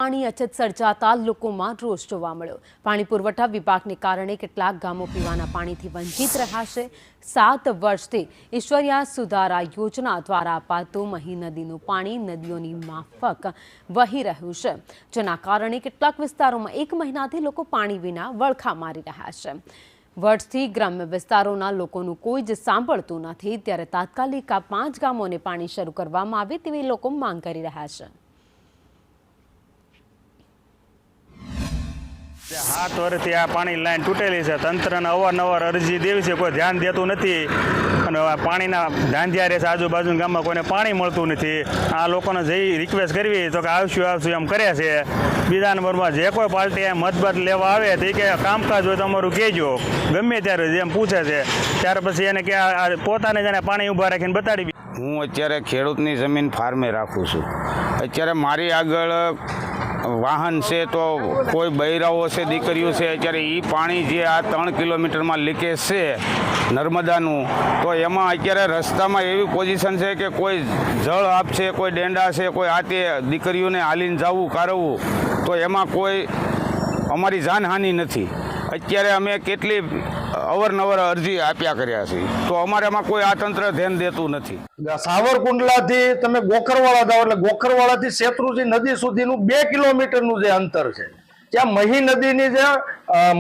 પાણી અછત સર્જાતા લોકોમાં રોષ જોવા મળ્યો। પાણી પુરવઠા વિભાગને કારણે કેટલાક ગામો પીવાના પાણીથી વંચિત રહ્યા છે। 7 વર્ષથી ઈશ્વરિયા સુધારા યોજના દ્વારા અપાતું મહી નદીનું પાણી નદીઓની માફક વહી રહ્યું છે, જેના કારણે કેટલાક વિસ્તારોમાં 1 મહિનાથી લોકો પાણી વિના વળખા મારી રહ્યા છે। વર્ષથી ગ્રામ્ય વિસ્તારોના લોકોનું કોઈ જ સાંભળતું નથી, ત્યારે તાત્કાલિક આ 5 ગામોને પાણી શરૂ કરવામાં આવે તેવી લોકો માંગ કરી રહ્યા છે। 7 વર્ષથી આ પાણી લાઈન તૂટેલી છે। તંત્રને અવારનવાર અરજી દેવી છે, કોઈ ધ્યાન દેતું નથી અને પાણીના ધાંધિયા રહે છે। આજુબાજુના ગામમાં કોઈને પાણી મળતું નથી। આ લોકોને જઈ રિક્વેસ્ટ કરવી તો કે આવશું એમ કરે છે। બીજા નંબરમાં જે કોઈ પાર્ટી મતભેદ લેવા આવે તો કે કામકાજ હોય તો અમારું કહેજો, ગમે ત્યારે જેમ પૂછે છે ત્યાર પછી એને કે પોતાને જ પાણી ઊભા રાખીને બતાડી। હું અત્યારે ખેડૂતની જમીન ફાર્મે રાખું છું। અત્યારે મારી આગળ વાહન છે તો કોઈ બૈરાઓ છે, દીકરીઓ છે, અત્યારે એ પાણી જે આ 3 કિલોમીટરમાં લીકેજ છે નર્મદાનું, તો એમાં અત્યારે રસ્તામાં એવી પોઝિશન છે કે કોઈ જળ આપશે, કોઈ ડેંડા છે, કોઈ આ તે દીકરીઓને હાલીને જવું કારવવું, તો એમાં કોઈ અમારી જાનહાનિ નથી। અત્યારે અમે કેટલી અવારનવાર અરજી આપ્યા કર્યા છે, તો અમારે એમાં કોઈ આ તંત્ર ધ્યાન દેતું નથી। સાવરકુંડલાથી તમે ગોખરવાળા જાઓ એટલે ગોખરવાળાથી શેત્રુંજી નદી સુધીનું 2 કિલોમીટરનું જે અંતર છે, ત્યાં મહી નદીની જે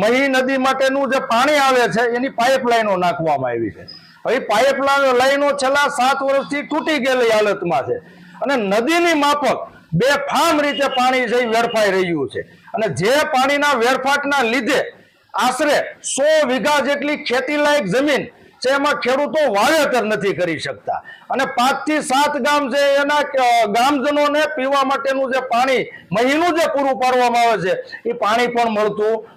મહી નદી માટેનું જે પાણી આવે છે એની પાઇપલાઇનો નાખવામાં આવી છે। હવે પાઇપલાઇનો છેલ્લા 7 વર્ષથી તૂટી ગયેલી હાલતમાં છે અને નદીની માફક બેફામ રીતે પાણી છે વેડફાઈ રહ્યું છે અને જે પાણીના વેડફાટના લીધે આશરે 100 વીઘા જેટલી ખેતીલાયક જમીન છે એમાં ખેડૂતો વાવેતર નથી કરી શકતા અને 5 થી 7 ગામ છે એના ગામજનોને પીવા માટેનું જે પાણી મહીનું જે પૂરું પાડવામાં આવે છે એ પાણી પણ મળતું